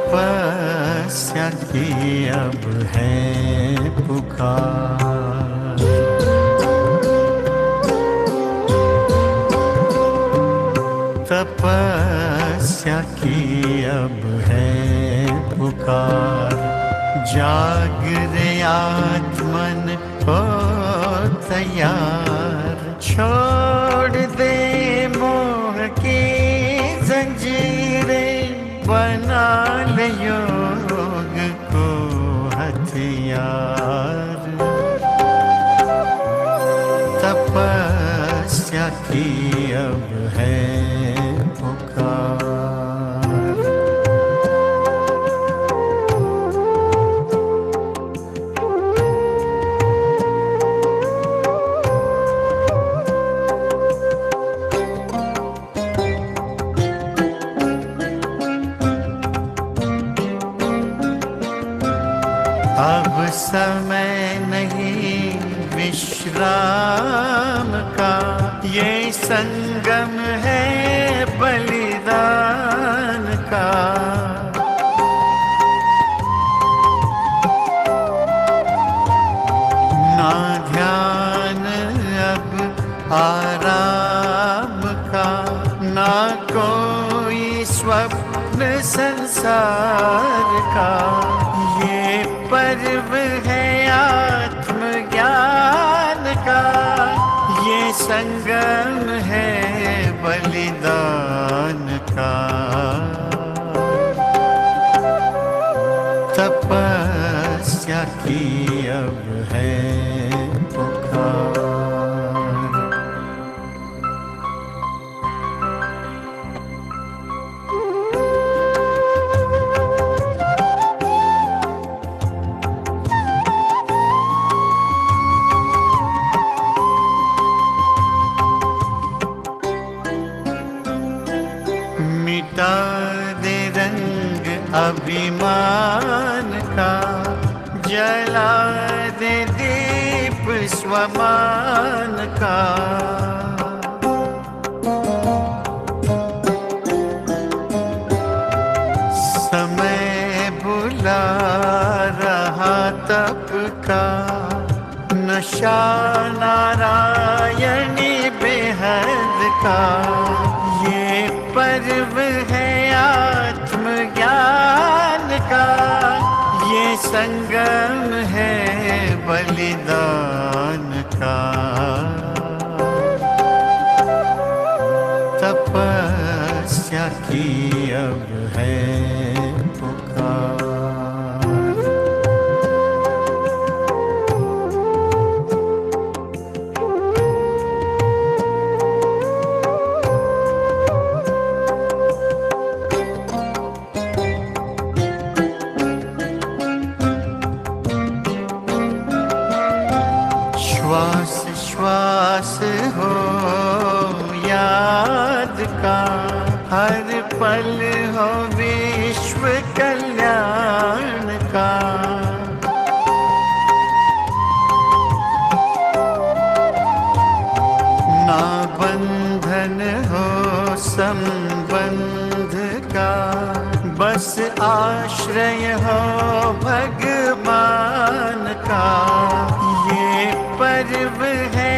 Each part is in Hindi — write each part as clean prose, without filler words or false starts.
तपस्या की अब है पुकार, तपस्या की अब है पुकार। जाग रे आत्मन हो तैयार, छोड़ दे मोह की जंजीरें, बना ले योग को हथियार। तपस्या की अब है पुकार। अब समय नहीं विश्राम का, ये संगम है बलिदान का। ना ध्यान अब आराम का, ना कोई स्वप्न संसार का। ये पर्व है आत्मज्ञान का, ये संगम है बलिदान का। तपस्या की अब है पुकार। मिटा दे रंग अभिमान का, जला दे दीप स्वमान का। समय बुला रहा तप का, नशा नारायणी बेहद का। ये पर्व है आत्मज्ञान का, ये संगम है बलिदान का। तपस्या की अब है पुकार। श्वास श्वास हो याद का, हर पल हो विश्व कल्याण का। ना बंधन हो संबंध का, बस आश्रय हो भगवान का। ये पर्व है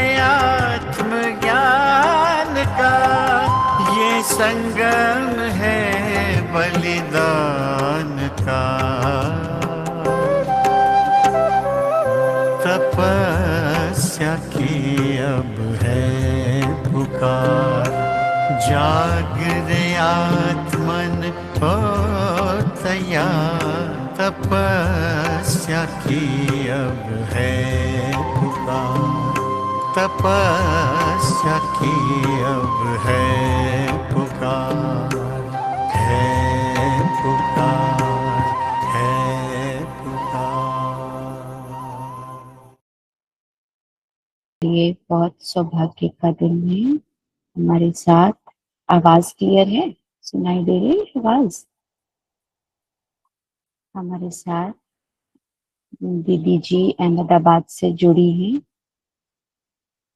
आत्मज्ञान का, ये संगम है बलिदान का। तपस्या की अब है पुकार। जाग रे आत्मन हो तैयार, तपस्या की अब है पुकार। तपस्या की अब है पुकार, है पुकार, है ये बहुत सौभाग्य का दिन है। हमारे साथ आवाज क्लियर है, सुनाई दे रही है आवाज? हमारे साथ दीदी जी अहमदाबाद से जुड़ी हैं,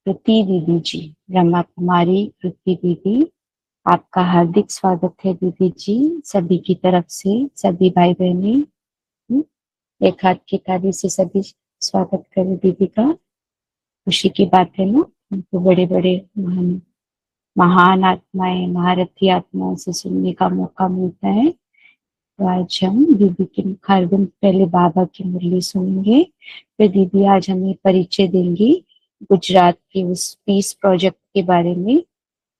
कृति दीदी जी, ब्रह्मा कुमारी कृति दीदी। आपका हार्दिक स्वागत है दीदी जी, सभी की तरफ से, सभी भाई बहने। एक हाथ की ताली से सभी स्वागत करें दीदी का। खुशी की बात है ना, हमको बड़े बड़े महान महान आत्माएं, महारथी आत्माओं से सुनने का मौका मिलता है। तो आज हम दीदी के मुखारबिंद पहले बाबा की मुरली सुनेंगे, फिर दीदी आज हमें परिचय देंगी गुजरात के उस पीस प्रोजेक्ट के बारे में,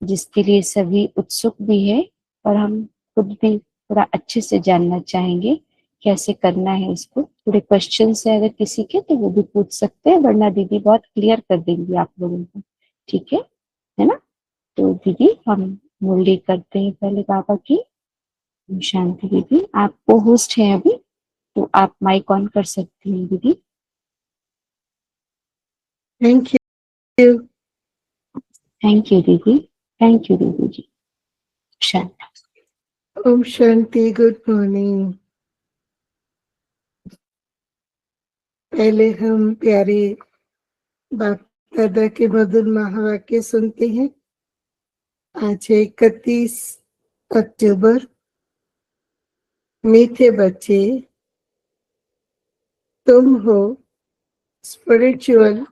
जिसके लिए सभी उत्सुक भी है और हम खुद भी थोड़ा अच्छे से जानना चाहेंगे कैसे करना है इसको। थोड़े क्वेश्चन है अगर किसी के तो वो भी पूछ सकते हैं, वरना दीदी बहुत क्लियर कर देंगी आप लोगों को। ठीक है ना? तो दीदी हम मुरली करते हैं पहले बाबा की। शांति दीदी, आप को होस्ट हैं अभी, तो आप माइक ऑन कर सकती हैं दीदी। Thank you. थैंक यू दीदी, थैंक यू दीदी जी। शांति। ओम शांति। Good morning. पहले हम प्यारे बाप दादा के मधुर महावाक्य सुनते हैं। आज है 31 अक्टूबर। मीठे बच्चे, तुम हो स्पिरिचुअल,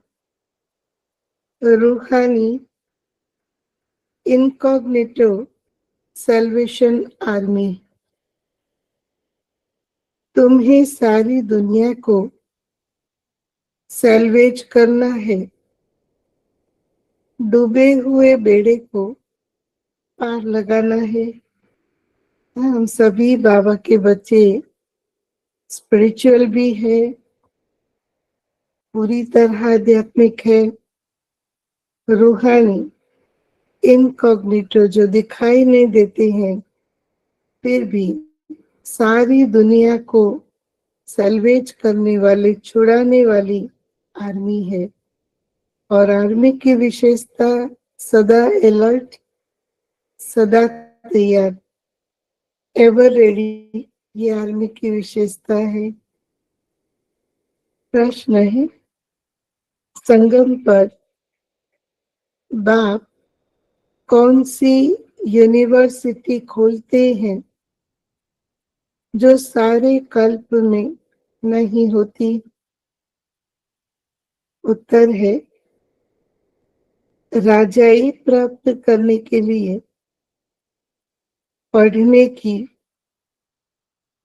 रूहानी, इनकॉग्निटो सैल्वेशन आर्मी। तुम्हें सारी दुनिया को सैल्वेज करना है, डूबे हुए बेड़े को पार लगाना है। हम सभी बाबा के बच्चे स्पिरिचुअल भी है, पूरी तरह आध्यात्मिक है, रूहानी, इनकॉग्निटो जो दिखाई नहीं देते हैं, फिर भी सारी दुनिया को सैल्वेज करने वाली, छुड़ाने वाली आर्मी है। और आर्मी की विशेषता सदा अलर्ट, सदा तैयार, एवर रेडी, ये आर्मी की विशेषता है। प्रश्न है, संगम पर बाप कौन सी यूनिवर्सिटी खोलते हैं जो सारे कल्प में नहीं होती? उत्तर है, राजाई प्राप्त करने के लिए पढ़ने की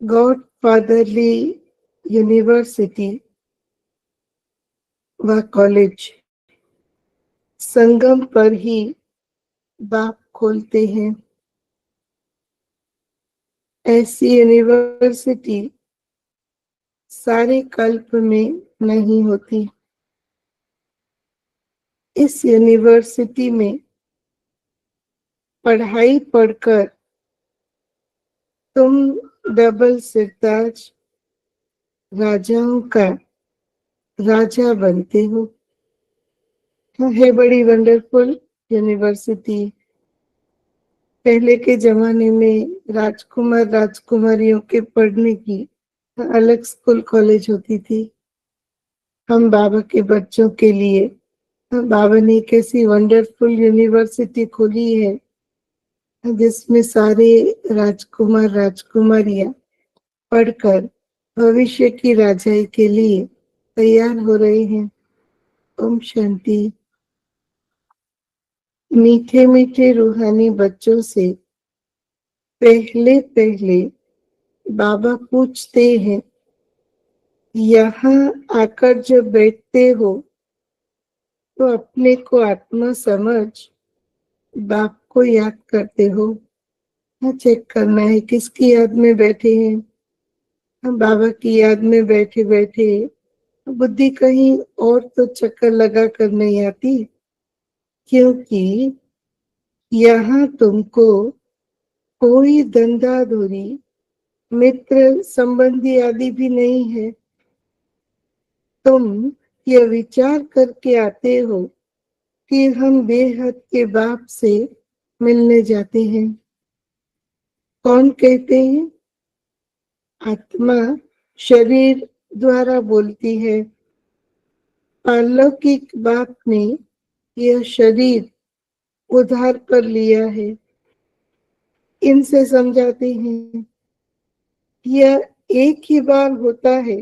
गॉड फादरली यूनिवर्सिटी व कॉलेज संगम पर ही बाप खोलते हैं। ऐसी यूनिवर्सिटी सारे कल्प में नहीं होती। इस यूनिवर्सिटी में पढ़ाई पढ़कर तुम डबल सिरताज राजाओं का राजा बनते हो। है बड़ी वंडरफुल यूनिवर्सिटी। पहले के जमाने में राजकुमार राजकुमारियों के पढ़ने की अलग स्कूल कॉलेज होती थी। हम बाबा के बच्चों के लिए बाबा ने एक ऐसी वंडरफुल यूनिवर्सिटी खोली है जिसमें सारे राजकुमार राजकुमारियां पढ़कर भविष्य की राजाई के लिए तैयार हो रहे हैं। ओम शांति। मीठे मीठे रूहानी बच्चों से पहले पहले बाबा पूछते हैं, यहाँ आकर जब बैठते हो तो अपने को आत्मा समझ बाप को याद करते हो? हाँ, चेक करना है किसकी याद में बैठे हैं। हम बाबा की याद में बैठे बैठे बुद्धि कहीं और तो चक्कर लगा कर नहीं आती, क्योंकि यहाँ तुमको कोई धंधाधोरी मित्र संबंधी आदि भी नहीं है। तुम ये विचार करके आते हो कि हम बेहद के बाप से मिलने जाते हैं। कौन कहते हैं? आत्मा शरीर द्वारा बोलती है। पालौकिक बाप ने यह शरीर उधार पर लिया है। इनसे समझाते हैं यह एक ही बार होता है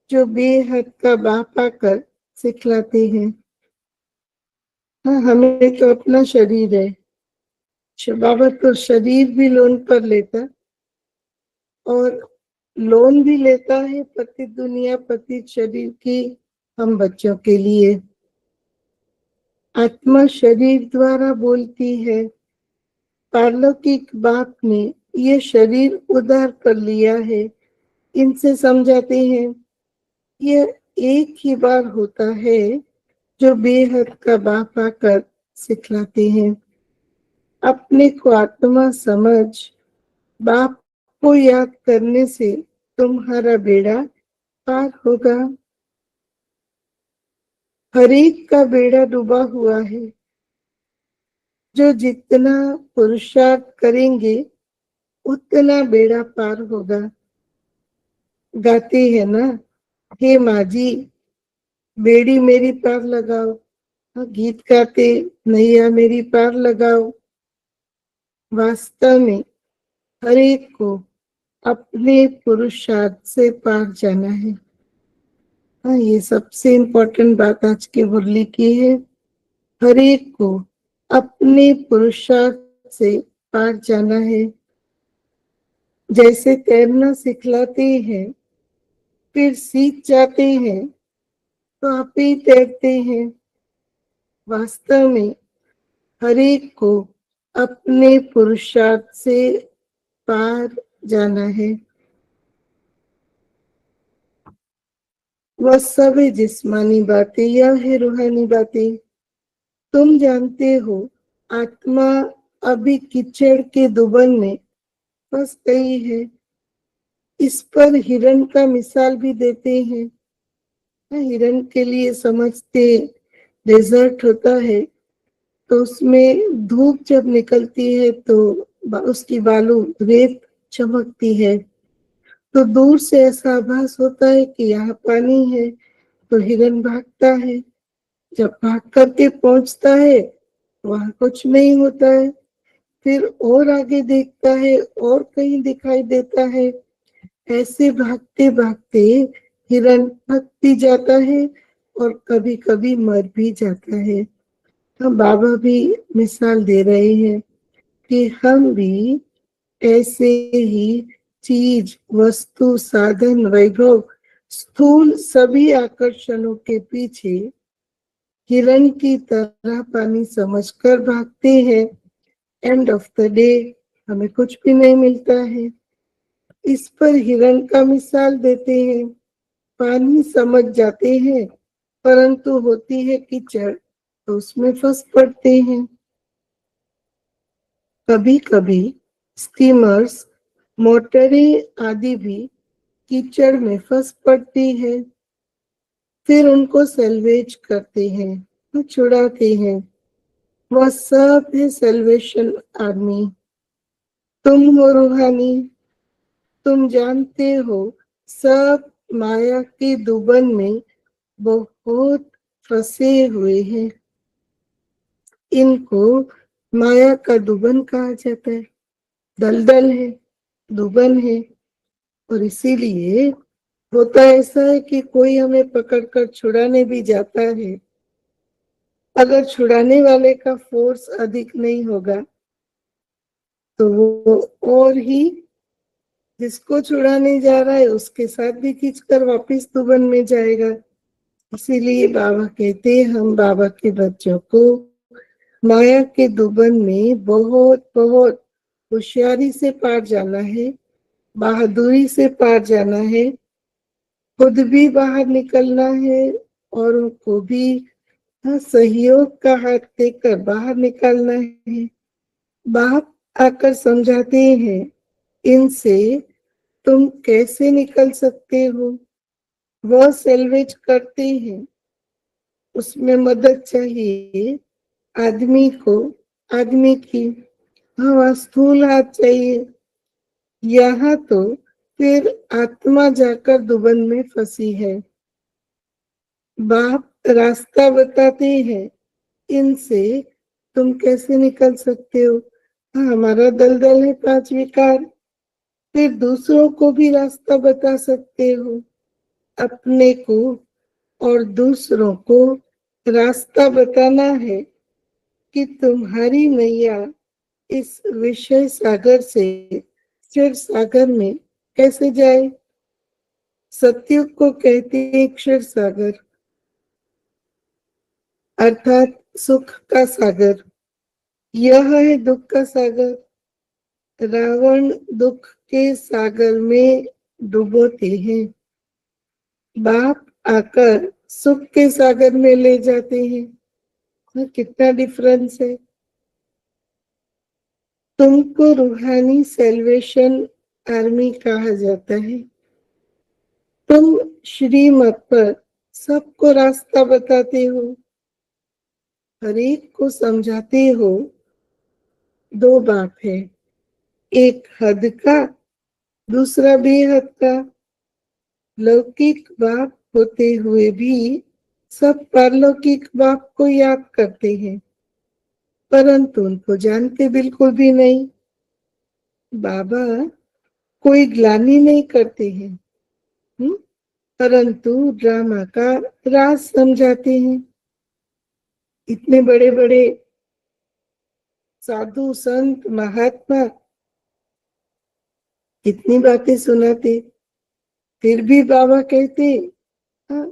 जो बेहद का बाप आकर सिखलाते हैं। हाँ, हमें तो अपना शरीर है। बाबा तो शरीर भी लोन पर लेता और लोन भी लेता है पतित दुनिया पतित शरीर की हम बच्चों के लिए। आत्मा शरीर द्वारा बोलती है। पारलौकिक बाप ने ये शरीर उधार कर लिया है। इनसे समझाते हैं यह एक ही बार होता है जो बेहद का बाप आकर सिखलाते हैं। अपने को आत्मा समझ बाप को याद करने से तुम्हारा बेड़ा पार होगा। हर एक का बेड़ा डूबा हुआ है। जो जितना पुरुषार्थ करेंगे उतना बेड़ा पार होगा। गाते हैं ना, हे माँ जी बेड़ी मेरी पार लगाओ। गीत गाते नैया मेरी पार लगाओ। वास्तव में हर एक को अपने पुरुषार्थ से पार जाना है। हाँ, ये सबसे इम्पोर्टेंट बात आज की मुरली की है। हर एक को अपने पुरुषार्थ से पार जाना है। जैसे तैरना सिखलाते हैं फिर सीख जाते हैं तो आप ही तैरते हैं। वास्तव में हर एक को अपने पुरुषार्थ से पार जाना है। वह सब है जिस्मानी बातें, यह है रूहानी बातें। तुम जानते हो आत्मा अभी कीचड़ के दुबन में फंस गई है। इस पर हिरण का मिसाल भी देते हैं। हिरण के लिए समझते डेजर्ट होता है तो उसमें धूप जब निकलती है तो उसकी बालू रेत चमकती है तो दूर से ऐसा आभास होता है कि यहाँ पानी है तो हिरण भागता है। जब भाग करके पहुंचता है वहां कुछ नहीं होता है। फिर और आगे देखता है और कहीं दिखाई देता है। ऐसे भागते भागते हिरण थक भी जाता है और कभी कभी मर भी जाता है। हम बाबा भी मिसाल दे रहे हैं कि हम भी ऐसे ही चीज वस्तु साधन वैभव स्थूल सभी आकर्षणों के पीछे हिरण की तरह पानी समझकर भागते हैं। एंड ऑफ द डे हमें कुछ भी नहीं मिलता है। इस पर हिरण का मिसाल देते हैं। पानी समझ जाते हैं परंतु होती है कीचड़ तो उसमें फंस पड़ते हैं। कभी कभी स्टीमर्स मोटरें आदि भी कीचड़ में फंस पड़ती है। फिर उनको सैल्वेज करते हैं तो छुड़ाते हैं। वह सब है सैल्वेशन आर्मी। तुम हो रूहानी। तुम जानते हो सब माया के दुबन में बहुत फंसे हुए हैं। इनको माया का दुबन कहा जाता है। दलदल है, दुबन है। और इसीलिए होता ऐसा है कि कोई हमें पकड़कर छुड़ाने भी जाता है। अगर छुड़ाने वाले का फोर्स अधिक नहीं होगा तो वो और ही जिसको छुड़ाने जा रहा है उसके साथ भी खींचकर वापस दुबन में जाएगा। इसीलिए बाबा कहते हैं हम बाबा के बच्चों को माया के दुबन में बहुत बहुत होशियारी से पार जाना है, बहादुरी से पार जाना है। खुद भी बाहर निकलना है औरों को भी सहयोग का हाथ देकर बाहर निकालना है। बाप आकर समझाते हैं इनसे तुम कैसे निकल सकते हो। वह सैल्वेज करते हैं, उसमें मदद चाहिए आदमी को आदमी की हाँ स्थूल हाथ चाहिए। यहाँ तो फिर आत्मा जाकर दुबन में फंसी है। बाप रास्ता बताते हैं, इनसे तुम कैसे निकल सकते हो। हाँ, हमारा दलदल है 5 विकार। फिर दूसरों को भी रास्ता बता सकते हो। अपने को और दूसरों को रास्ता बताना है कि तुम्हारी नैया इस विषय सागर से क्षीर सागर में कैसे जाए। सतयुग को कहते हैं क्षीर सागर, अर्थात सुख का सागर। यह है दुख का सागर। रावण दुख के सागर में डुबोते हैं, बाप आकर सुख के सागर में ले जाते हैं। कितना डिफरेंस है। तुमको रूहानी सेल्वेशन आर्मी कहा जाता है। तुम श्रीमत पर सबको रास्ता बताते हो, हर एक को समझाते हो। 2 बाप है, एक हद का, दूसरा बेहद का। लौकिक बाप होते हुए भी सब पारलौकिक बाप को याद करते हैं, परंतु उनको जानते बिल्कुल भी नहीं। बाबा कोई ग्लानि नहीं करते हैं, परंतु ड्रामा का राज समझाते हैं। इतने बड़े बड़े साधु संत महात्मा कितनी बातें सुनाते, फिर भी बाबा कहते हाँ,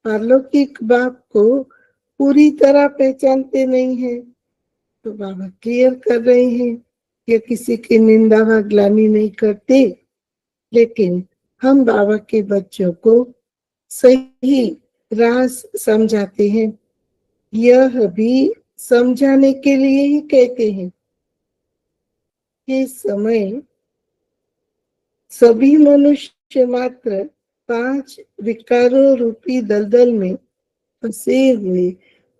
पारलौकिक बाप को पूरी तरह पहचानते नहीं है। तो बाबा क्लियर कर रहे हैं, या किसी की निंदा व ग्लानि नहीं करते, लेकिन हम बाबा के बच्चों को सही राज समझाते हैं। यह भी समझाने के लिए ही कहते हैं कि समय सभी मनुष्य मात्र 5 विकारों रूपी दलदल में फंसे हुए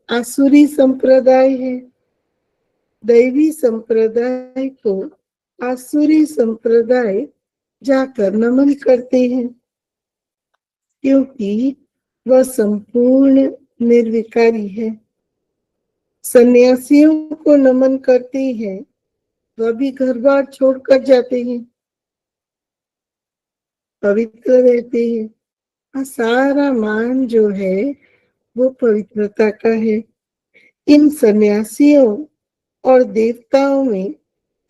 आसुरी संप्रदाय है। दैवी संप्रदाय को आसुरी संप्रदाय जाकर नमन करते हैं, क्योंकि वह संपूर्ण निर्विकारी है। सन्यासियों को नमन करते हैं, वह भी घर बार छोड़कर जाते हैं, पवित्र रहते हैं। सारा मान जो है वो पवित्रता का है। इन सन्यासियों और देवताओं में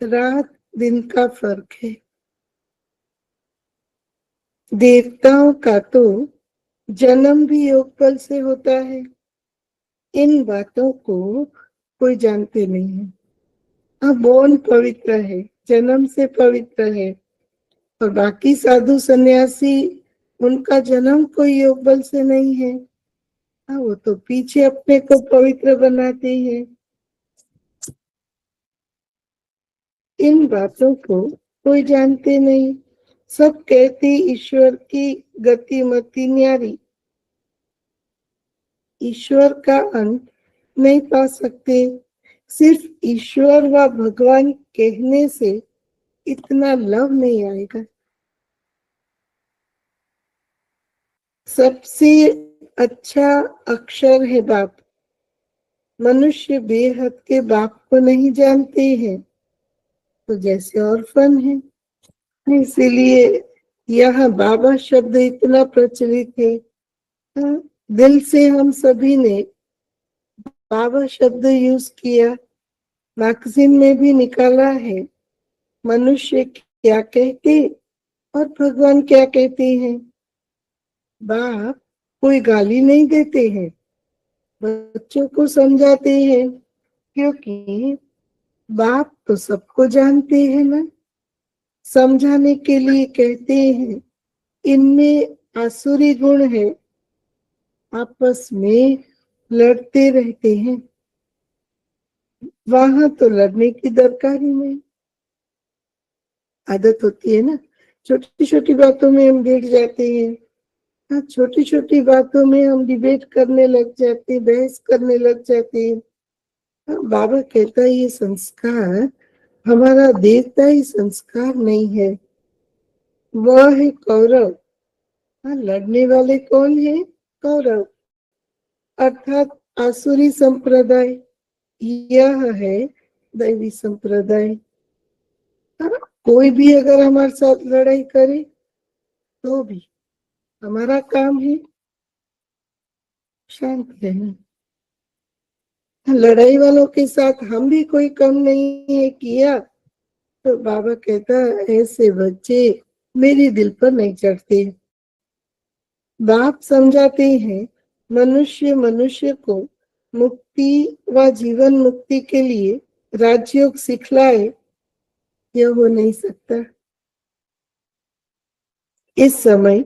रात दिन का फर्क है। देवताओं का तो जन्म भी योग बल से होता है। इन बातों को कोई जानते नहीं है। बोन पवित्र है, जन्म से पवित्र है, और बाकी साधु सन्यासी उनका जन्म कोई योग बल से नहीं है। वो तो पीछे अपने को पवित्र बनाते हैं। इन बातों को कोई जानते नहीं। सब कहते ईश्वर की गति मति न्यारी, ईश्वर का अंत नहीं पा सकते। सिर्फ ईश्वर व भगवान कहने से इतना लव नहीं आएगा। सबसे अच्छा अक्षर है बाप। मनुष्य बेहद के बाप को नहीं जानते हैं, तो जैसे ऑर्फन है। इसीलिए यहाँ बाबा शब्द इतना प्रचलित है। दिल से हम सभी ने बाबा शब्द यूज किया, मैगजीन में भी निकाला है। मनुष्य क्या कहते और भगवान क्या कहते हैं। बाप कोई गाली नहीं देते हैं, बच्चों को समझाते हैं, क्योंकि बाप तो सबको जानते हैं ना। समझाने के लिए कहते हैं, इनमें आसुरी गुण है, आपस में लड़ते रहते हैं। वहां तो लड़ने की दरकार ही नहीं। आदत होती है ना, छोटी छोटी बातों में हम गिर जाते हैं। छोटी छोटी बातों में हम डिबेट करने लग जाते हैं, बहस करने लग जाते हैं। बाबा कहता है ये संस्कार हमारा देवताई संस्कार नहीं है, वह है कौरव। लड़ने वाले कौन है? कौरव, अर्थात आसुरी संप्रदाय। यह है दैवी संप्रदाय। कोई भी अगर हमारे साथ लड़ाई करे तो भी हमारा काम है शांत रहना। लड़ाई वालों के साथ हम भी कोई कम नहीं है किया तो बाबा कहता ऐसे बच्चे मेरे दिल पर नहीं चढ़ते। बाप समझाते हैं मनुष्य मनुष्य को मुक्ति व जीवन मुक्ति के लिए राजयोग सिखलाए, यह हो नहीं सकता। इस समय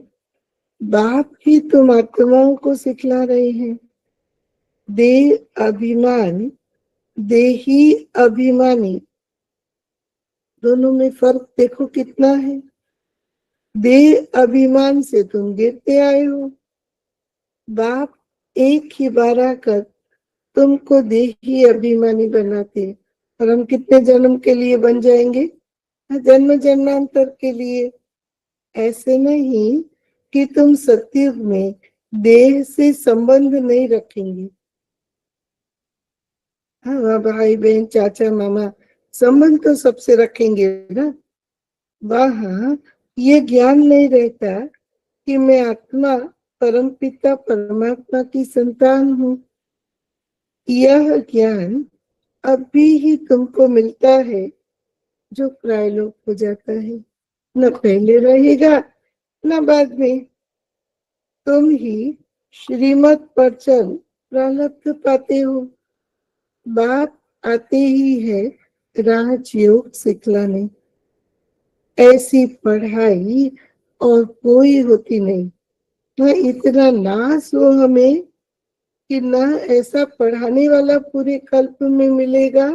बाप ही तुम आत्माओं को सिखला रहे हैं। देह अभिमान, देही अभिमानी, दोनों में फर्क देखो कितना है। देह अभिमान से तुम गिरते आए हो। बाप एक ही बार आकर तुमको देही अभिमानी बनाते हैं। और हम कितने जन्म के लिए बन जाएंगे? जन्म जन्मांतर के लिए। ऐसे नहीं कि तुम सतयुग में देह से संबंध नहीं रखेंगे। हाँ, भाई बहन चाचा मामा संबंध तो सबसे रखेंगे ना। वहाँ ये ज्ञान नहीं रहता कि मैं आत्मा परमपिता परमात्मा की संतान हूँ। यह ज्ञान अभी ही तुमको मिलता है जो प्रायलोक हो जाता है, न पहले रहेगा न बाद में। तुम ही श्रीमत पर चल प्रारब्ध पाते हो। बाप आते ही है राजयोग सिखलाने। ऐसी पढ़ाई और कोई होती नहीं। न इतना नाश हो हमें कि न ऐसा पढ़ाने वाला पूरे कल्प में मिलेगा,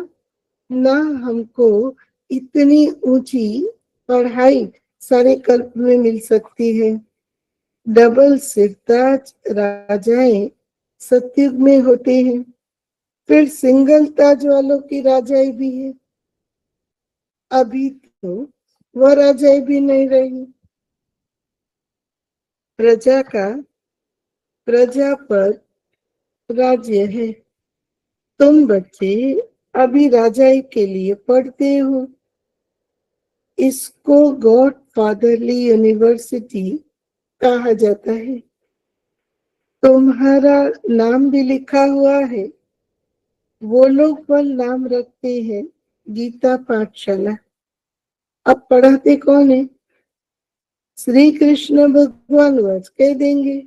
न हमको इतनी ऊंची पढ़ाई सारे कल्प में मिल सकती है। डबल सिरताज राजाएं सतयुग में होते हैं, फिर सिंगल ताज वालों की राजाई भी है। अभी तो वह राजाई भी नहीं रही। प्रजा का प्रजा पर राज्य है। तुम बच्चे अभी राजाई के लिए पढ़ते हो। इसको गॉड फादरली यूनिवर्सिटी कहा जाता है। तुम्हारा नाम भी लिखा हुआ है। वो लोग पर नाम रखते हैं गीता पाठशाला। अब पढ़ाते कौन है? श्री कृष्ण भगवान वच कह देंगे।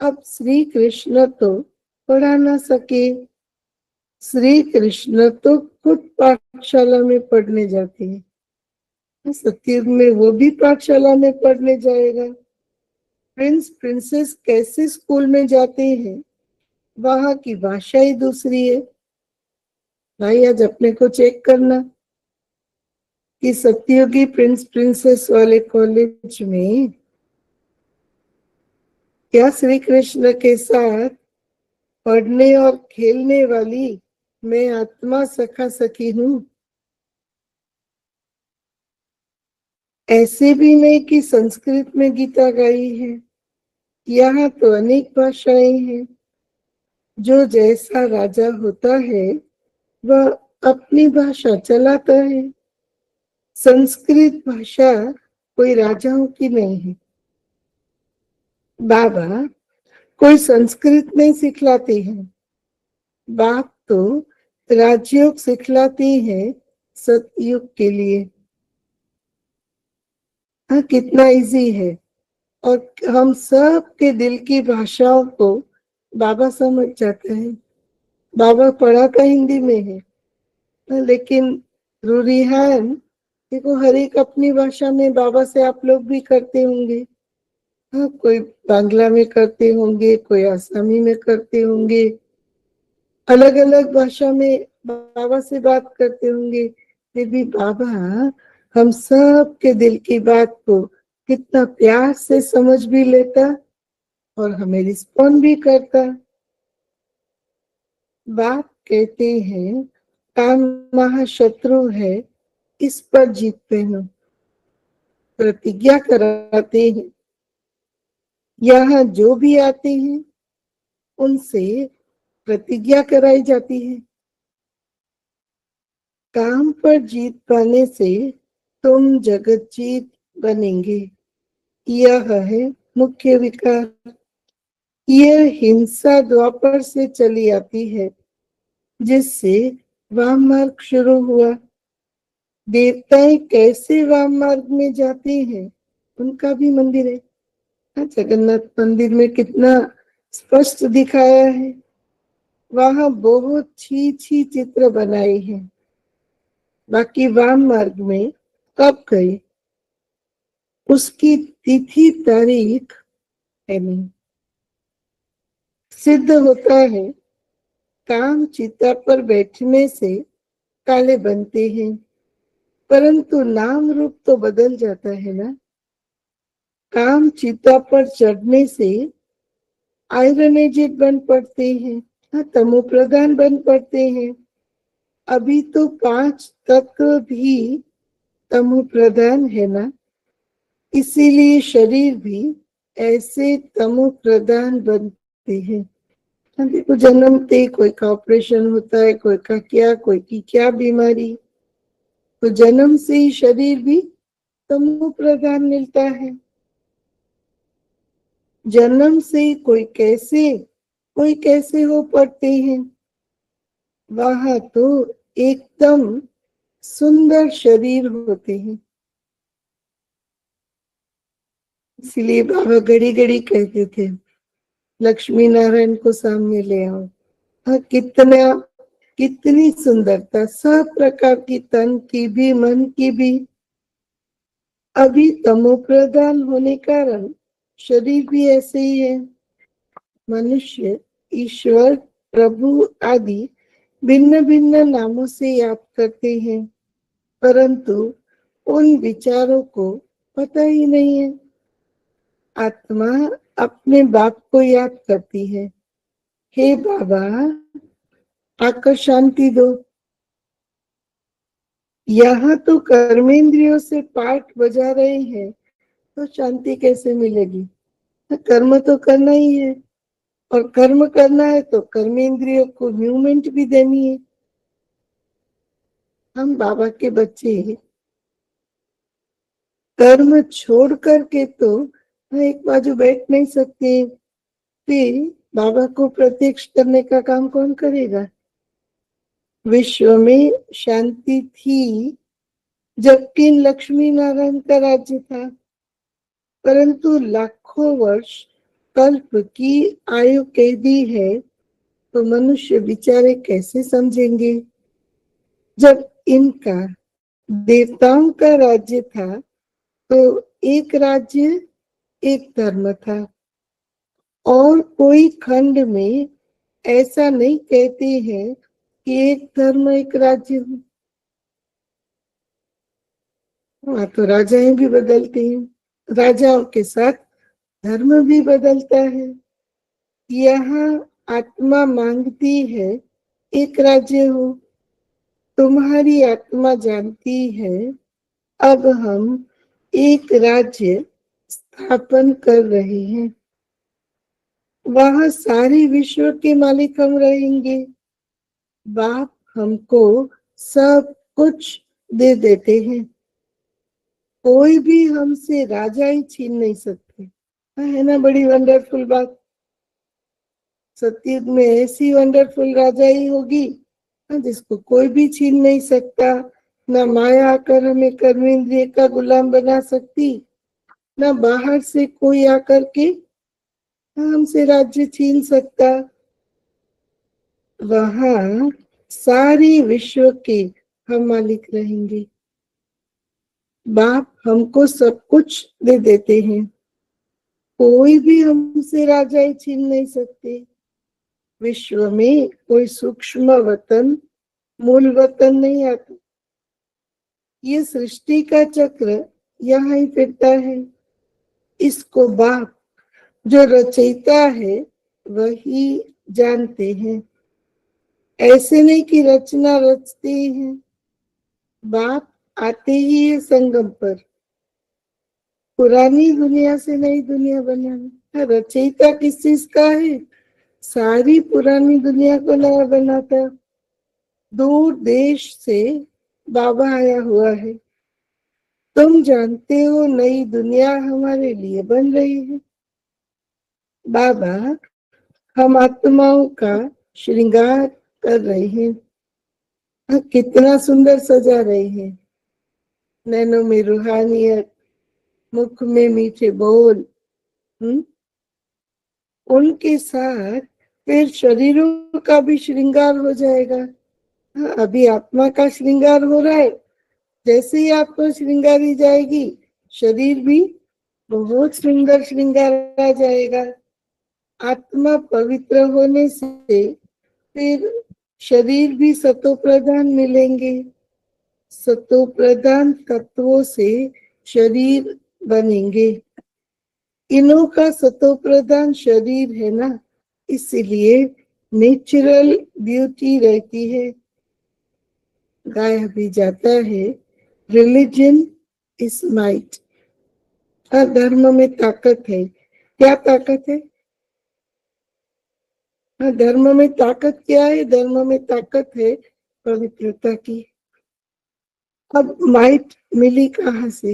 अब श्री कृष्ण तो पढ़ा ना सके। श्री कृष्ण तो खुद पाठशाला में पढ़ने जाते हैं। सतयुग में वो भी पाठशाला में पढ़ने जाएगा। प्रिंस प्रिंसेस कैसे स्कूल में जाते हैं, वहां की भाषा ही दूसरी है। भाई आज अपने को चेक करना कि सतयुगी प्रिंस प्रिंसेस वाले कॉलेज में क्या श्री कृष्ण के साथ पढ़ने और खेलने वाली मैं आत्मा सखा सखी हूँ। ऐसे भी नहीं कि संस्कृत में गीता गाई है। यहाँ तो अनेक भाषाएं हैं। जो जैसा राजा होता है वह अपनी भाषा चलाता है। संस्कृत भाषा कोई राजाओं की नहीं है। बाबा कोई संस्कृत नहीं सिखलाते हैं। बाप तो राजयोग सिखलाते हैं सतयुग के लिए। हाँ, कितना इजी है। और हम सब के दिल की भाषाओं को बाबा समझ जाते हैं। बाबा पढ़ा तो हिंदी में है, लेकिन रूरिहान देखो हर एक अपनी भाषा में बाबा से आप लोग भी करते होंगे। हाँ, कोई बांग्ला में करते होंगे, कोई आसामी में करते होंगे, अलग अलग भाषा में बाबा से बात करते होंगे। फिर भी बाबा हम सब के दिल की बात को कितना प्यार से समझ भी लेता और हमें रिस्पॉन्ड भी करता। बाप कहते हैं काम महाशत्रु है, इस पर जीत पहनो, प्रतिज्ञा कराते हैं। यहाँ जो भी आते हैं उनसे प्रतिज्ञा कराई जाती है। काम पर जीत पाने से तुम जगत जीत बनेंगे, यह है मुख्य विकार। यह हिंसा द्वापर से चली आती है, जिससे वाम मार्ग शुरू हुआ। देवताएं कैसे वाम मार्ग में जाते हैं, उनका भी मंदिर है। जगन्नाथ मंदिर में कितना स्पष्ट दिखाया है। वहां बहुत छी चित्र बनाए हैं। बाकी वाम मार्ग में कब गए, उसकी तिथि तारीख है नहीं। सिद्ध होता है काम चिता पर बैठने से काले बनते हैं, परंतु नाम रूप तो बदल जाता है ना। काम चिता पर चढ़ने से आयरन एजेड बन पड़ते हैं, तमो प्रधान बन पड़ते हैं। अभी तो 5 तत्व भी तमो प्रधान है ना, इसीलिए शरीर भी ऐसे तमो प्रधान बनते हैं। देखो जन्मते कोई का ऑपरेशन होता है, कोई का क्या, कोई की क्या बीमारी, तो जन्म से ही शरीर भी तमो प्रधान मिलता है। जन्म से कोई कैसे हो पड़ते हैं। वहां तो एकदम सुंदर शरीर होते हैं। इसलिए बाबा घड़ी घड़ी कहते थे लक्ष्मी नारायण को सामने ले आओ। हाँ, कितनी सुंदरता, सब प्रकार की, तन की भी मन की भी। अभी तमो प्रधान होने कारण शरीर भी ऐसे ही है। मनुष्य ईश्वर प्रभु आदि भिन्न भिन्न नामों से याद करते हैं, परंतु उन विचारों को पता ही नहीं है। आत्मा अपने बाप को याद करती है, हे बाबा आकर शांति दो। यहाँ तो कर्मेंद्रियों से पाठ बजा रहे हैं, तो शांति कैसे मिलेगी। कर्म तो करना ही है, और कर्म करना है तो कर्मेंद्रियों को मूवमेंट भी देनी है। हम बाबा के बच्चे हैं, कर्म छोड़ करके तो एक बाजू बैठ नहीं सकते। फिर बाबा को प्रत्यक्ष करने का काम कौन करेगा। विश्व में शांति थी जबकि लक्ष्मी नारायण का राज्य था, परंतु लाखों वर्ष कल्प की आयु कह दी है, तो मनुष्य बेचारे कैसे समझेंगे। जब इनका देवताओं का राज्य था तो एक राज्य एक धर्म था, और कोई खंड में ऐसा नहीं कहते हैं कि एक धर्म एक राज्य हो। वहां तो राजाएं भी बदलते हैं, राजाओं के साथ धर्म भी बदलता है। यहाँ आत्मा मांगती है एक राज्य हो। तुम्हारी आत्मा जानती है अब हम एक राज्य स्थापन कर रहे हैं, वहां सारे विश्व के मालिक हम रहेंगे। बाप हमको सब कुछ दे देते हैं, कोई भी हमसे राजा ही छीन नहीं सकते। है ना बड़ी वंडरफुल बात। सतयुग में ऐसी वंडरफुल राजा ही होगी जिसको कोई भी छीन नहीं सकता। न माया आकर हमें कर्मेंद्रिय का गुलाम बना सकती, न बाहर से कोई आकर के हमसे राज्य छीन सकता। वहां सारी विश्व के हम मालिक रहेंगे। बाप हमको सब कुछ दे देते हैं, कोई भी हमसे राजा ही छीन नहीं सकते। विश्व में कोई सूक्ष्म वतन मूल वतन नहीं आता। ये सृष्टि का चक्र यहाँ ही फिरता है। इसको बाप जो रचयिता है वही जानते हैं। ऐसे नहीं कि रचना रचते हैं, बाप आते ही है संगम पर, पुरानी दुनिया से नई दुनिया बनाना। रचयिता किस चीज का है? सारी पुरानी दुनिया को नया बनाता। दूर देश से बाबा आया हुआ है। तुम जानते हो नई दुनिया हमारे लिए बन रही है। बाबा हम आत्माओं का श्रृंगार कर रहे हैं। कितना सुंदर सजा रहे हैं। नैनों में रूहानियत, मुख में मीठे बोल। उनके साथ फिर शरीरों का भी श्रृंगार हो जाएगा। अभी आत्मा का श्रृंगार हो रहा है। जैसे ही आत्मा श्रृंगारी जाएगी, शरीर भी बहुत सुंदर श्रृंगार आ जाएगा। आत्मा पवित्र होने से फिर शरीर भी सतो प्रधान मिलेंगे। सतो प्रधान तत्वों से शरीर बनेंगे। इनों का सतो प्रधान शरीर है ना, इसलिए नेचुरल ब्यूटी रहती है। गाया भी जाता है, रिलीजन इज माइट। धर्म में ताकत है। क्या ताकत है? धर्म में ताकत क्या है? धर्म में ताकत है पवित्रता की। अब माइट मिली कहाँ से?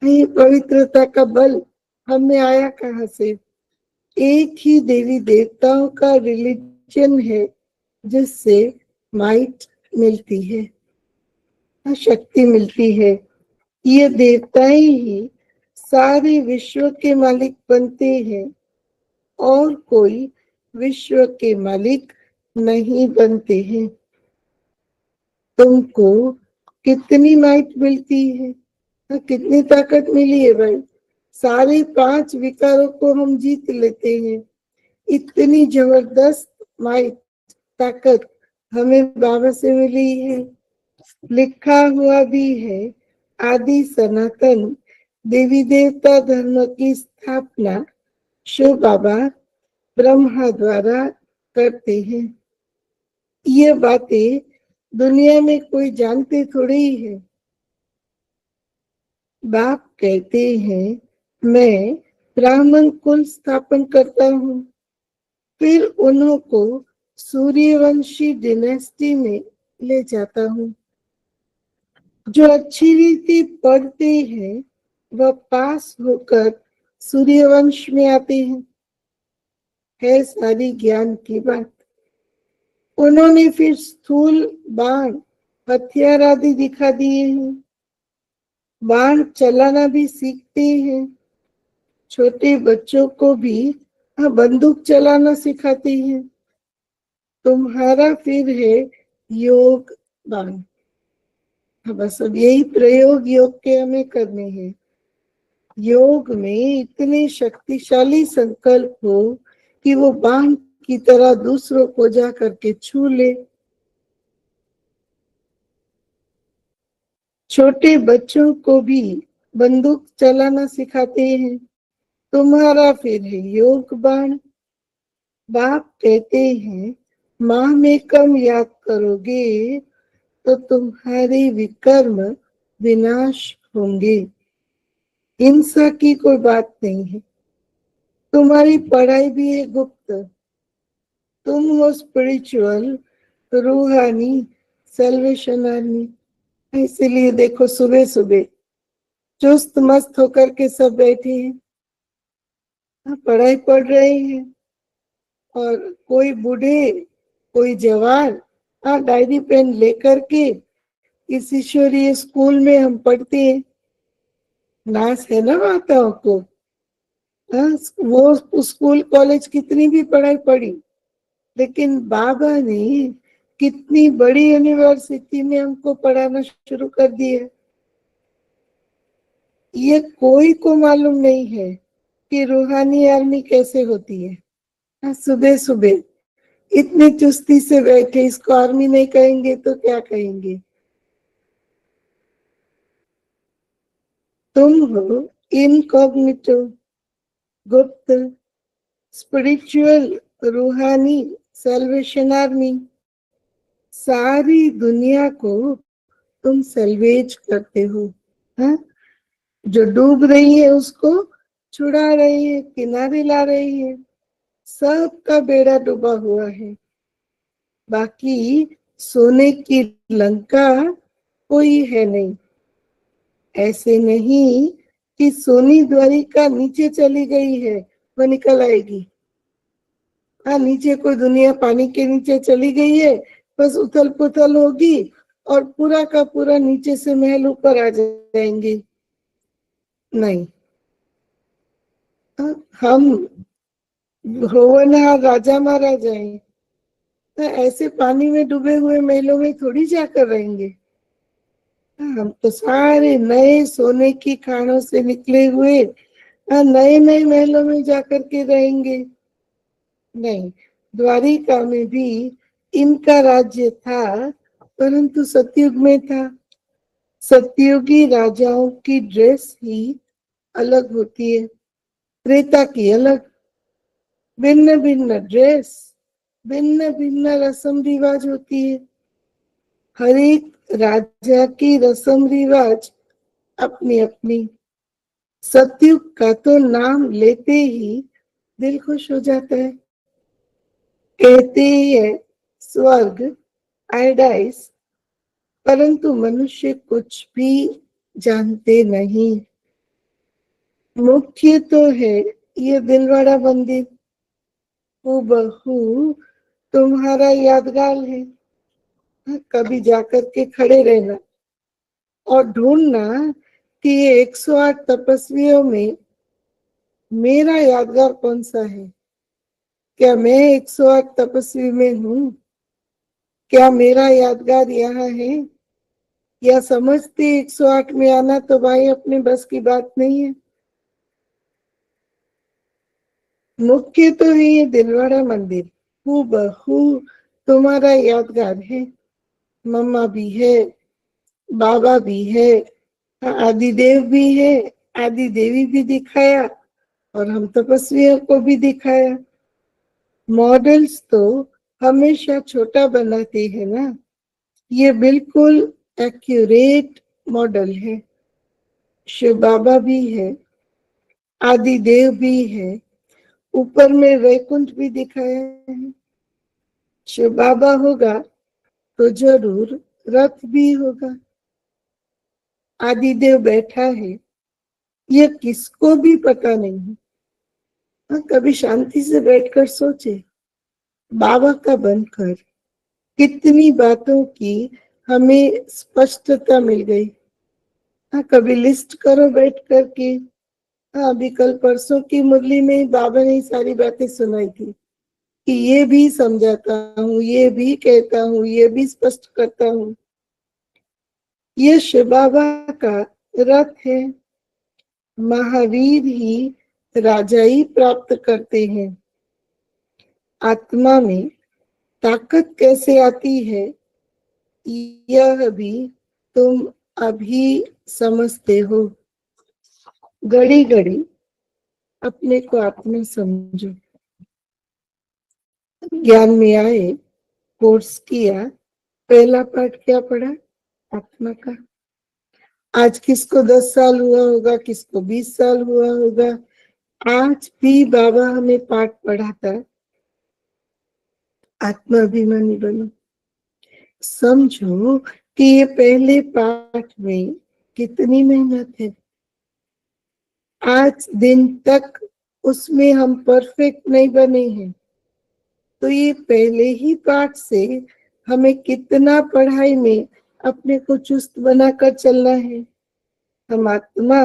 ये पवित्रता का बल हमें आया कहाँ से? एक ही देवी देवताओं का रिलीजन है जिससे माइट मिलती है, शक्ति मिलती है। ये देवताएं ही सारे विश्व के मालिक बनते हैं और कोई विश्व के मालिक नहीं बनते हैं। तुमको कितनी माइट मिलती है? कितनी ताकत मिली है भाई? सारे 5 विकारों को हम जीत लेते हैं। इतनी जबरदस्त माइट, ताकत हमें बाबा से मिली है। लिखा हुआ भी है, आदि सनातन देवी देवता धर्म की स्थापना शिव बाबा ब्रह्मा द्वारा करते हैं। ये बातें दुनिया में कोई जानते थोड़ी ही है। बाप कहते हैं मैं ब्राह्मण कुल स्थापन करता हूँ, फिर उन्हों को सूर्यवंशी डिनेस्टी में ले जाता हूँ। जो अच्छी रीति पढ़ते हैं वह पास होकर सूर्यवंश में आते हैं। है सारी ज्ञान की बात। उन्होंने फिर स्थूल बाण, हथियार आदि दिखा दिए हैं। बाण चलाना भी सीखते हैं। छोटे बच्चों को भी बंदूक चलाना सिखाते हैं। तुम्हारा फिर है योग बाण। बस अब यही प्रयोग योग के हमें करने हैं। योग में इतने शक्तिशाली संकल्प हो कि वो बाण की तरह दूसरों को जा करके छू ले। छोटे बच्चों को भी बंदूक चलाना सिखाते हैं। तुम्हारा फिर है योग बाण। बाप कहते हैं माह में कम याद करोगे तो तुम्हारे विकर्म विनाश होंगे। हिंसा की कोई बात नहीं है। तुम्हारी पढ़ाई भी है गुप्त। तुम हो स्पिरिचुअल, रूहानी सेल्वेशन आर्मी। इसीलिए देखो सुबह सुबह चुस्त मस्त होकर के सब बैठे हैं, पढ़ाई पढ़ रहे हैं। और कोई बूढ़े, कोई जवान, डायरी पेन लेकर के इस ईश्वरीय स्कूल में हम पढ़ते हैं। नाश है ना माताओं को। वो स्कूल कॉलेज कितनी भी पढ़ाई पढ़ी, लेकिन बाबा ने कितनी बड़ी यूनिवर्सिटी में हमको पढ़ाना शुरू कर दिया। ये कोई को मालूम नहीं है कि रूहानी आर्मी कैसे होती है। सुबह सुबह इतनी चुस्ती से बैठे, इसको आर्मी नहीं कहेंगे तो क्या कहेंगे? तुम हो इनकॉग्निटो, गुप्त स्पिरिचुअल रूहानी सेल्वेशन आर्मी। सारी दुनिया को तुम सल्वेज करते हो। हाँ, जो डूब रही है उसको छुड़ा रही है, किनारे ला रही है। सबका बेड़ा डूबा हुआ है। बाकी सोने की लंका कोई है नहीं। ऐसे नहीं कि सोनी द्वारिका नीचे चली गई है, वो निकल आएगी। हाँ, नीचे कोई दुनिया पानी के नीचे चली गई है, बस उथल पुथल होगी और पूरा का पूरा नीचे से महल ऊपर आ जाएंगे। नहीं, हम होनहार राजा महाराजा हैं, तो ऐसे पानी में डूबे हुए महलों में थोड़ी जाकर रहेंगे। हम तो सारे नए सोने की खानों से निकले हुए नए नए महलों में जाकर के रहेंगे। नहीं, द्वारिका में भी इनका राज्य था, परंतु सतयुग में था। सतयुगी राजाओं की ड्रेस ही अलग होती है, त्रेता की अलग। भिन्न भिन्न ड्रेस, भिन्न भिन्न रस्म रिवाज होती है। हर एक राजा की रस्म रिवाज अपनी अपनी। सतयुग का तो नाम लेते ही दिल खुश हो जाता है। कहते ही है स्वर्ग, पैराडाइज, परंतु मनुष्य कुछ भी जानते नहीं। मुख्य तो है ये दिलवाड़ा मंदिर, हूबहू तुम्हारा यादगार है। कभी जाकर के खड़े रहना और ढूंढना कि ये 108 तपस्वियों में मेरा यादगार कौन सा है। क्या मैं 108 तपस्वी में हूँ? क्या मेरा यादगार यहाँ है? या समझते 108 में आना तो भाई अपने बस की बात नहीं है। मुख्य तो है ये दिलवाड़ा मंदिर, हूबहू तुम्हारा यादगार है। मम्मा भी है, बाबा भी है, आदि देव भी है, आदि देवी भी दिखाया और हम तपस्वियों को भी दिखाया। मॉडल्स तो हमेशा छोटा बनाते हैं ना, ये बिल्कुल एक्यूरेट मॉडल है। शिव बाबा भी है, आदि देव भी है, ऊपर में वैकुंठ भी दिखाया है। शिव बाबा होगा तो जरूर रथ भी होगा। आदि देव बैठा है, ये किसको भी पता नहीं है। कभी शांति से बैठकर सोचे, बाबा का बनकर कितनी बातों की हमें स्पष्टता मिल गई। कभी लिस्ट करो बैठ करके। अभी कल परसों की मुरली में बाबा ने सारी बातें सुनाई थी कि ये भी समझाता हूँ, ये भी कहता हूँ, ये भी स्पष्ट करता हूँ। ये शिव बाबा का रथ है। महावीर ही राजाई प्राप्त करते हैं। आत्मा में ताकत कैसे आती है यह भी तुम अभी समझते हो। घड़ी घड़ी अपने को आत्मा समझो। ज्ञान में आए, कोर्स किया, पहला पाठ क्या पढ़ा? आत्मा का। आज किसको 10 साल हुआ होगा, किसको 20 साल हुआ होगा, आज भी बाबा हमें पाठ पढ़ाता, आत्माभिमानी बनो। समझो कि ये पहले पाठ में कितनी मेहनत है। आज दिन तक उसमें हम परफेक्ट नहीं बने हैं, तो ये पहले ही पाठ से हमें कितना पढ़ाई में अपने को चुस्त बनाकर चलना है। हम आत्मा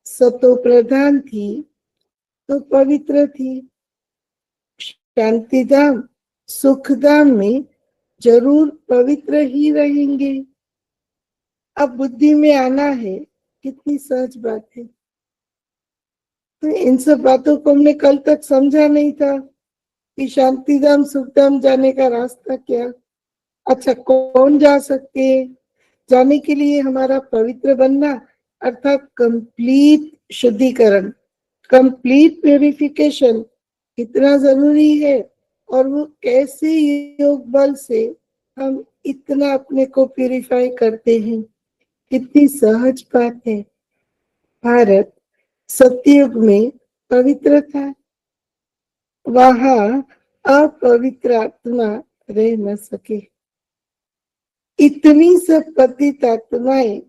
सतो प्रधान थी तो पवित्र थी। शांतिधाम, सुखधाम में जरूर पवित्र ही रहेंगे। अब बुद्धि में आना है, कितनी सहज बात है। तो इन सब बातों को हमने कल तक समझा नहीं था कि शांतिधाम सुखधाम जाने का रास्ता क्या। अच्छा, कौन जा सकते हैं? जाने के लिए हमारा पवित्र बनना अर्थात कंप्लीट शुद्धिकरण, कंप्लीट प्यूरिफिकेशन कितना जरूरी है। और वो कैसे? योग बल से हम इतना अपने को प्यूरिफाई करते हैं, कितनी सहज बात है। भारत सतयुग में पवित्र था, वहां अपवित्र आत्मा रह न सके। इतनी सब पतित आत्माएं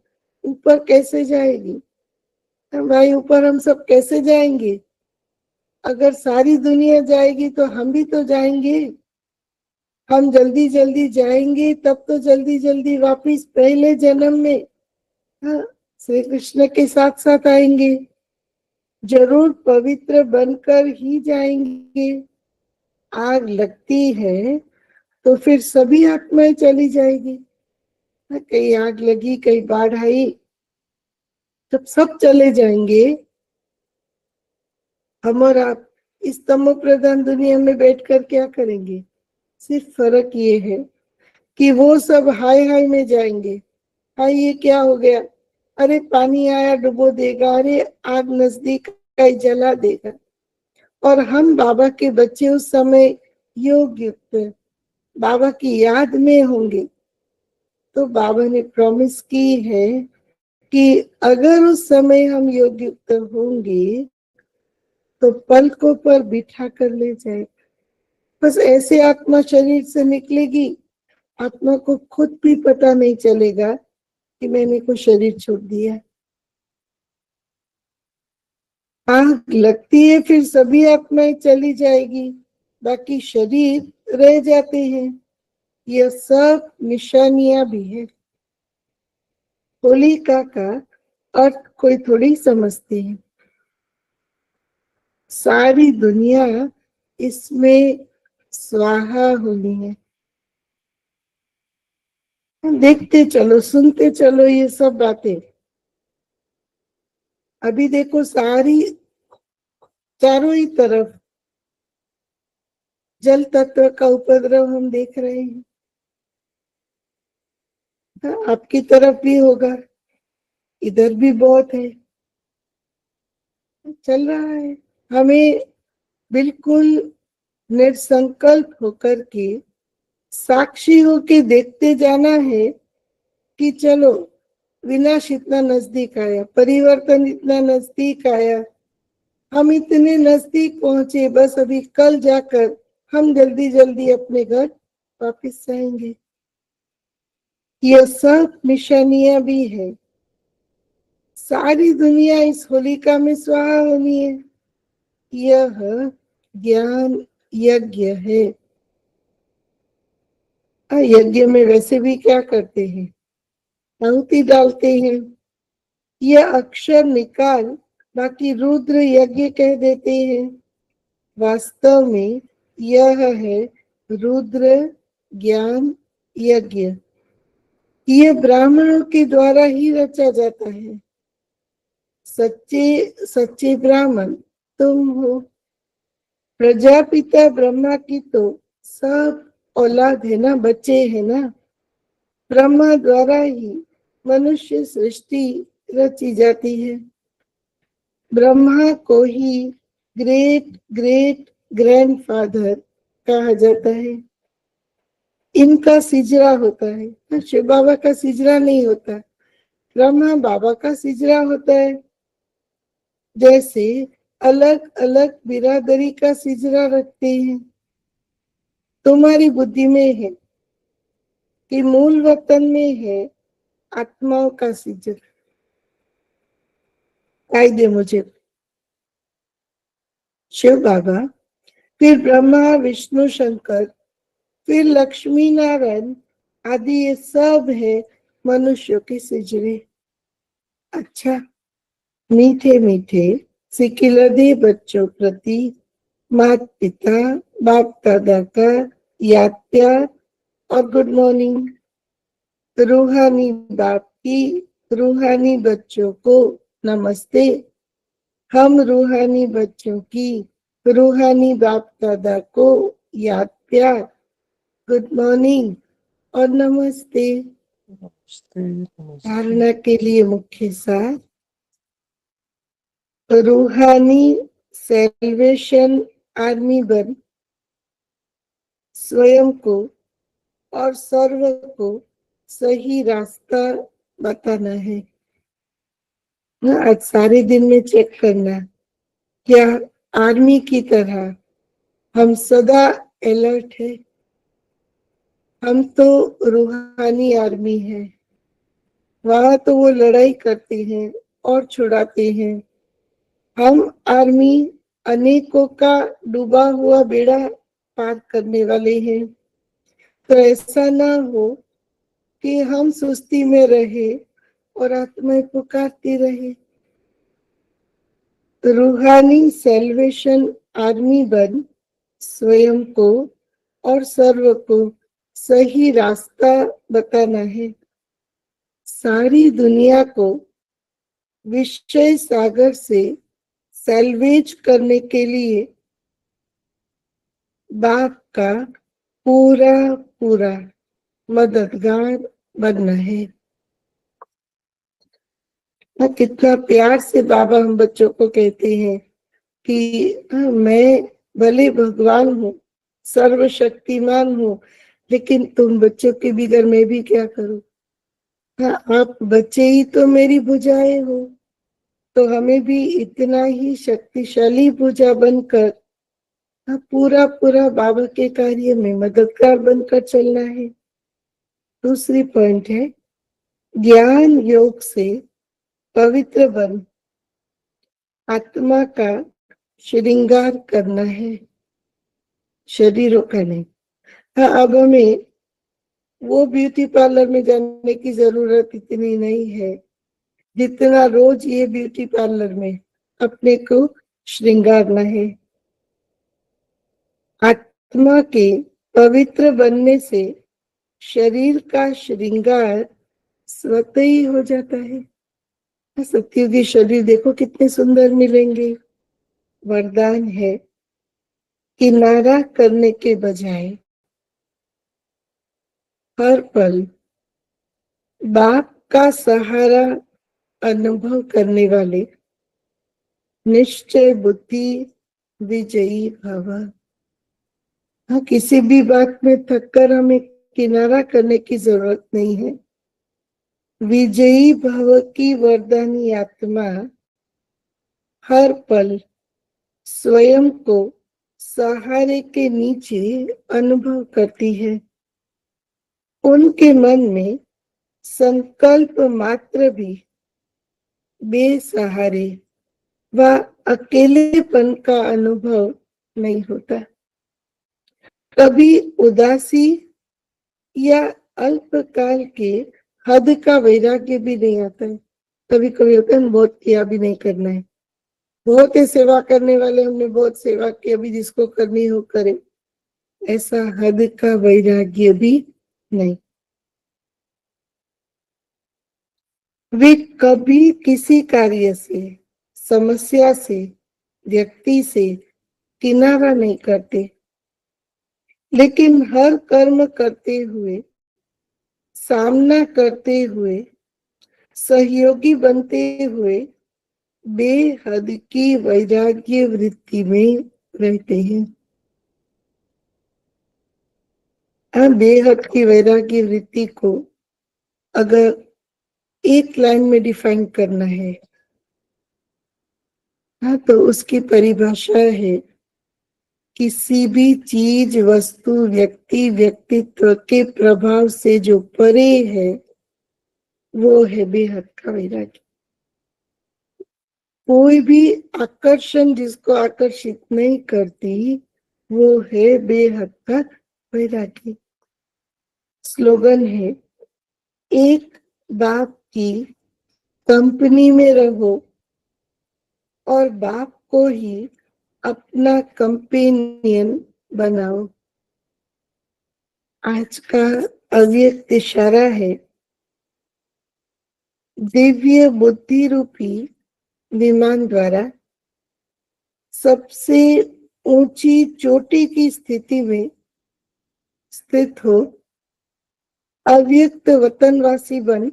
ऊपर कैसे जाएगी भाई? ऊपर हम सब कैसे जाएंगे? अगर सारी दुनिया जाएगी तो हम भी तो जाएंगे। हम जल्दी जल्दी जाएंगे तब तो जल्दी जल्दी वापिस पहले जन्म में, हाँ, श्री कृष्ण के साथ साथ आएंगे। जरूर पवित्र बनकर ही जाएंगे। आग लगती है तो फिर सभी आत्माएं चली जाएगी। कहीं आग लगी, कहीं बाढ़ आई, जब सब चले जाएंगे, हम और आप इस तमो प्रधान दुनिया में बैठकर क्या करेंगे? सिर्फ फर्क ये है कि वो सब हाय हाय में जाएंगे। हाय ये क्या हो गया, अरे पानी आया डुबो देगा, अरे आग नजदीक आई जला देगा। और हम बाबा के बच्चे उस समय योग युक्त बाबा की याद में होंगे। तो बाबा ने प्रॉमिस की है कि अगर उस समय हम योग युक्त होंगे तो पलकों पर बिठा कर ले जाए। बस ऐसे आत्मा शरीर से निकलेगी, आत्मा को खुद भी पता नहीं चलेगा कि मैंने को शरीर छोड़ दिया। आग लगती है फिर सभी आत्माएं चली जाएगी, बाकी शरीर रह जाते हैं। यह सब निशानियां भी है। होलिका का अर्थ कोई थोड़ी समझते हैं। सारी दुनिया इसमें स्वाहा होनी है। देखते चलो, सुनते चलो ये सब बातें। अभी देखो सारी चारों ही तरफ जल तत्व का उपद्रव हम देख रहे हैं। हाँ, आपकी तरफ भी होगा, इधर भी बहुत है, चल रहा है। हमें बिल्कुल निर्संकल्प होकर के साक्षी होके देखते जाना है कि चलो विनाश इतना नजदीक आया, परिवर्तन इतना नजदीक आया, हम इतने नजदीक पहुंचे, बस अभी कल जाकर हम जल्दी जल्दी अपने घर वापिस जाएंगे। यह सब निशानियां भी है। सारी दुनिया इस होलिका में स्वाहा होनी है। यह ज्ञान यज्ञ है। यज्ञ में वैसे भी क्या करते हैं? आहुति डालते हैं। यह अक्षर निकाल बाकी रुद्र यज्ञ कह देते हैं। वास्तव में यह है रुद्र ज्ञान यज्ञ। यह ब्राह्मणों के द्वारा ही रचा जाता है। सच्चे सच्चे ब्राह्मण तुम हो। प्रजापिता ब्रह्मा की तो सब औलाद है ना, बच्चे है ना। ब्रह्मा द्वारा ही मनुष्य सृष्टि रची जाती है। ब्रह्मा को ही ग्रेट ग्रेट ग्रैंडफादर कहा जाता है। इनका सिजरा होता है, शिव बाबा का सिजरा नहीं होता, ब्रह्मा बाबा का सिजरा होता है। जैसे अलग अलग बिरादरी का सिजरा रखते हैं। तुम्हारी बुद्धि में है कि मूल वतन में है आत्माओं का सिजरा। कायदे मुझे शिव बाबा, फिर ब्रह्मा विष्णु शंकर, फिर लक्ष्मी नारायण आदि, ये सब है मनुष्यों के सिजरे। अच्छा, मीठे मीठे सिकिलदे बच्चों प्रति माता पिता बाप दादा का याद प्यार और गुड मॉर्निंग। रूहानी बाप की रूहानी बच्चों को नमस्ते। हम रूहानी बच्चों की रूहानी बाप दादा को याद प्यार, गुड मॉर्निंग और नमस्ते। धारणा के लिए मुख्य सार, रूहानी सेल्वेशन आर्मी बन स्वयं को और सर्व को सही रास्ता बताना है। आज सारे दिन में चेक करना, क्या आर्मी की तरह हम सदा अलर्ट है? हम तो रूहानी आर्मी है, वहां तो वो लड़ाई करते हैं और छुड़ाते हैं। हम आर्मी अनेकों का डूबा हुआ बेड़ा पार करने वाले हैं। तो ऐसा ना हो कि हम सुस्ती में रहे और आत्माएं पुकारती रहे। रूहानी सेल्वेशन आर्मी बन स्वयं को और सर्व को सही रास्ता बताना है। सारी दुनिया को विषय सागर से सैल्वेज करने के लिए बाप का पूरा पूरा मददगार बनना है। कितना प्यार से बाबा हम बच्चों को कहते हैं कि मैं भले भगवान हूँ, सर्वशक्तिमान हूँ, लेकिन तुम बच्चों के बिगड़ मैं भी क्या करूँ? हाँ, आप बच्चे ही तो मेरी भुजाएं हो, तो हमें भी इतना ही शक्तिशाली भुजा बनकर पूरा पूरा बाबा के कार्य में मददगार बनकर चलना है। दूसरी पॉइंट है, ज्ञान योग से पवित्र बन आत्मा का श्रृंगार करना है, शरीरों का नहीं। हाँ, अब हमें वो ब्यूटी पार्लर में जाने की जरूरत इतनी नहीं है जितना रोज ये ब्यूटी पार्लर में अपने को श्रृंगारना है। आत्मा के पवित्र बनने से शरीर का श्रृंगार स्वतः ही हो जाता है। सत्युगी शरीर देखो कितने सुंदर मिलेंगे। वरदान है, किनारा करने के बजाय हर पल बाप का सहारा अनुभव करने वाले निश्चय बुद्धि विजयी भव। हाँ, किसी भी बात में थककर हमें किनारा करने की जरूरत नहीं है। विजयी भव की वरदानी आत्मा हर पल स्वयं को सहारे के नीचे अनुभव करती है। उनके मन में संकल्प मात्र भी बेसहारे व अकेलेपन का अनुभव नहीं होता। कभी उदासी या अल्पकाल के हद का वैराग्य भी नहीं आता है। कभी कभी होता है बहुत किया भी नहीं करना है, बहुत ही सेवा करने वाले, हमने बहुत सेवा की, अभी जिसको करनी हो करे, ऐसा हद का वैराग्य भी नहीं। वे कभी किसी कार्य से, समस्या से, व्यक्ति से किनारा नहीं करते, लेकिन हर कर्म करते हुए, सामना करते हुए, सहयोगी बनते हुए बेहद की वैराग्य वृत्ति में रहते हैं। बेहद की वैराग्य वृत्ति को अगर एक लाइन में डिफाइन करना है, हाँ, तो उसकी परिभाषा है, किसी भी चीज, वस्तु, व्यक्ति, व्यक्तित्व के प्रभाव से जो परे है, वो है बेहद का वैराग्य। कोई भी आकर्षण जिसको आकर्षित नहीं करती, वो है बेहद का वैराग्य। स्लोगन है, एक बाप की कंपनी में रहो और बाप को ही अपना कंपेनियन बनाओ। आज का अव्यक्त इशारा है, दिव्य बुद्धि रूपी विमान द्वारा सबसे ऊंची चोटी की स्थिति में स्थित हो अव्यक्त वतनवासी बन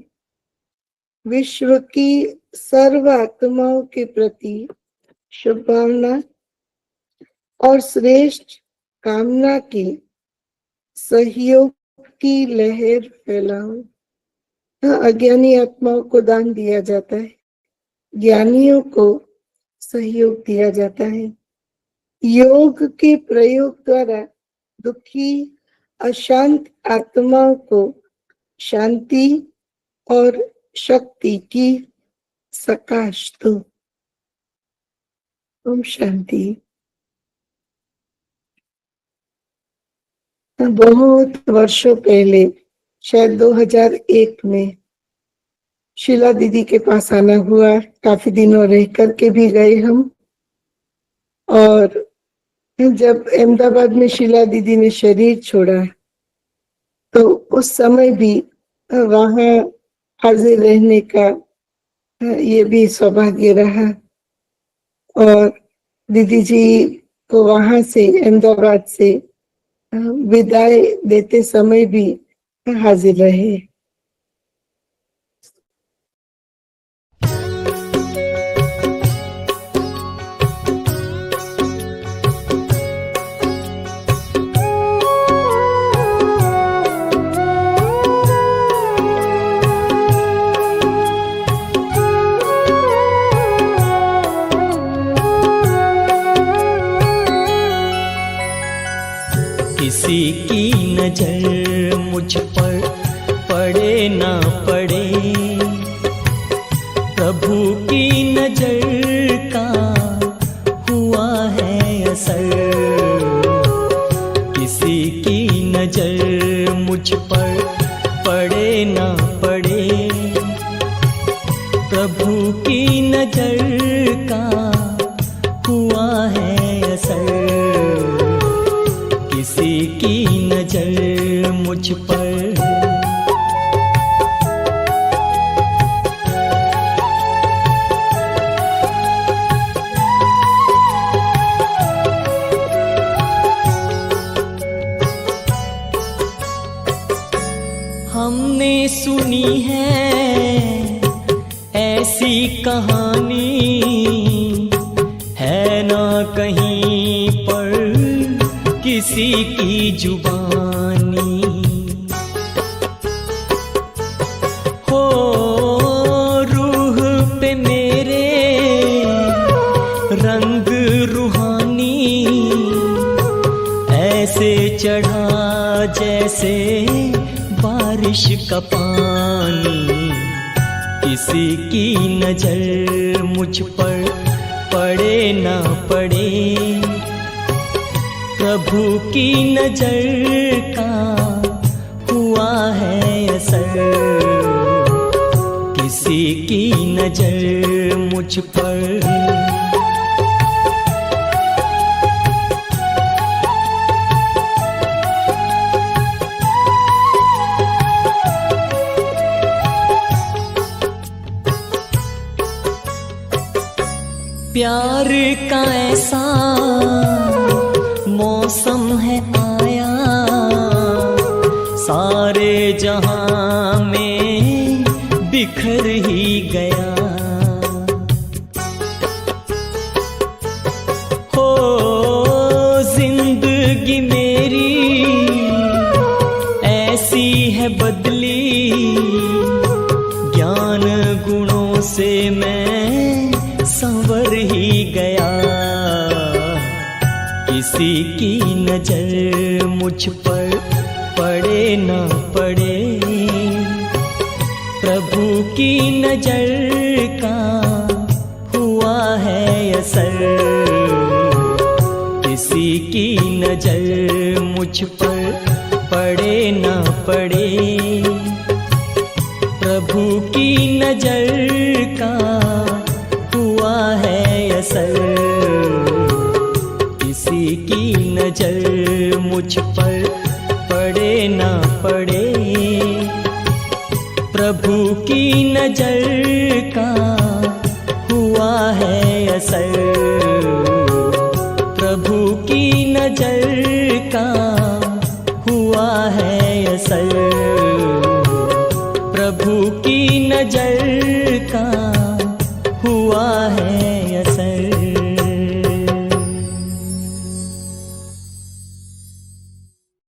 विश्व की सर्व आत्माओं के प्रति शुभकामना और श्रेष्ठ कामना के सहयोग की लहर फैलाओ। अज्ञानी आत्माओं को दान दिया जाता है, ज्ञानियों को सहयोग दिया जाता है। योग के प्रयोग द्वारा दुखी अशांत आत्माओं को शांति और शक्ति की सकाश दो। ओम शांति। बहुत वर्षों पहले, शायद 2001 में शीला दीदी के पास आना हुआ। काफी दिनों रह करके भी गए हम। और जब अहमदाबाद में शीला दीदी ने शरीर छोड़ा तो उस समय भी वहाँ हाजिर रहने का ये भी सौभाग्य रहा। और दीदी जी को वहां से, अहमदाबाद से विदाई देते समय भी हाजिर रहे। किसी की नजर मुझ पर पड़े ना पड़े, प्रभु की नजर का हुआ है असर। किसी की नजर मुझ पर पड़े ना पड़े, प्रभु की नजर का हुआ है असर। किसी की नजर मुझ पर। हमने सुनी है ऐसी कहानी, है ना कहीं पर किसी की जुबानी। हो रूह पे मेरे रंग रूहानी, ऐसे चढ़ा जैसे बारिश का पानी। किसी की नजर मुझ पर पड़े ना पड़े, प्रभु की नजर का हुआ है असर। किसी की नजर मुझ पर। प्यार का ऐसा मौसम है आया, सारे जहां में बिखर ही गया। हो जिंदगी मेरी ऐसी है बदली, ज्ञान गुणों से मैं संवर ही गया। किसी की नजर मुझ पर पड़े ना पड़े, प्रभु की नजर का हुआ है असर। किसी की नजर मुझ पर पड़े ना पड़े, प्रभु की नजर का हुआ है असर। किसी की नजर मुझ पर पड़े ना पड़े, प्रभु की नजर का हुआ है असर।